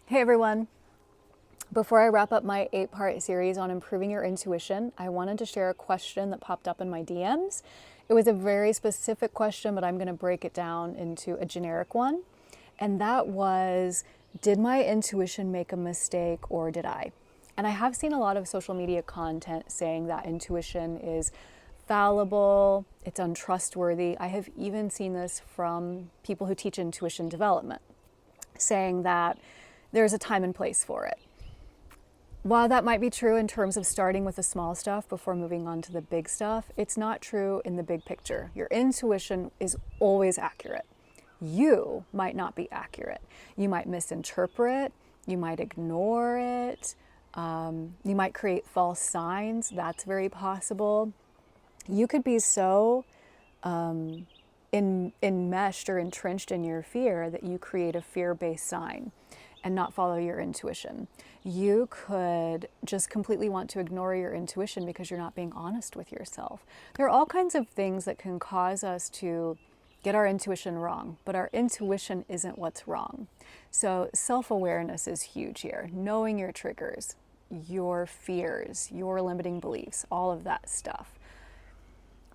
Hey everyone. Before I wrap up my 8-part series on improving your intuition, I wanted to share a question that popped up in my DMs. It was a very specific question, but I'm going to break it down into a generic one. And that was, did my intuition make a mistake or did I? And I have seen a lot of social media content saying that intuition is fallible, it's untrustworthy. I have even seen this from people who teach intuition development, saying that there's a time and place for it. While that might be true in terms of starting with the small stuff before moving on to the big stuff, it's not true in the big picture. Your intuition is always accurate. You might not be accurate. You might misinterpret, you might ignore it, you might create false signs. That's very possible. You could be so enmeshed or entrenched in your fear that you create a fear-based sign and not follow your intuition. You could just completely want to ignore your intuition because you're not being honest with yourself. There are all kinds of things that can cause us to get our intuition wrong, but our intuition isn't what's wrong. So self-awareness is huge here. Knowing your triggers, your fears, your limiting beliefs, all of that stuff.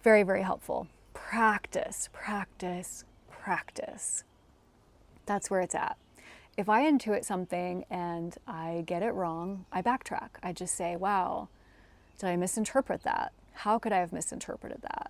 Very, very helpful. Practice, practice, practice. That's where it's at. If I intuit something and I get it wrong, I backtrack. I just say, wow, did I misinterpret that? How could I have misinterpreted that?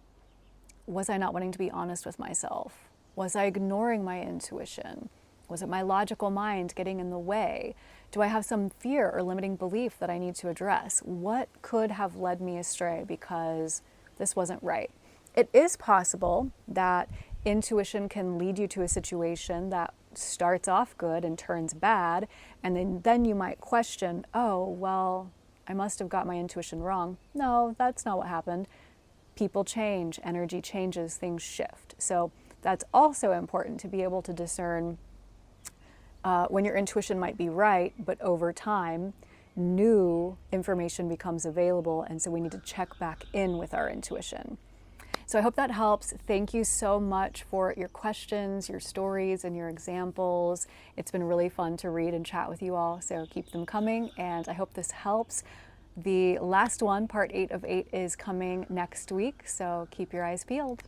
Was I not wanting to be honest with myself? Was I ignoring my intuition? Was it my logical mind getting in the way? Do I have some fear or limiting belief that I need to address? What could have led me astray because this wasn't right? It is possible that intuition can lead you to a situation that starts off good and turns bad, and then you might question, oh, well, I must have got my intuition wrong. No, that's not what happened. People change, energy changes, things shift. So that's also important to be able to discern when your intuition might be right, but over time, new information becomes available, and so we need to check back in with our intuition. So I hope that helps. Thank you so much for your questions, your stories, and your examples. It's been really fun to read and chat with you all, so keep them coming, and I hope this helps. The last one, part 8 of 8, is coming next week, so keep your eyes peeled.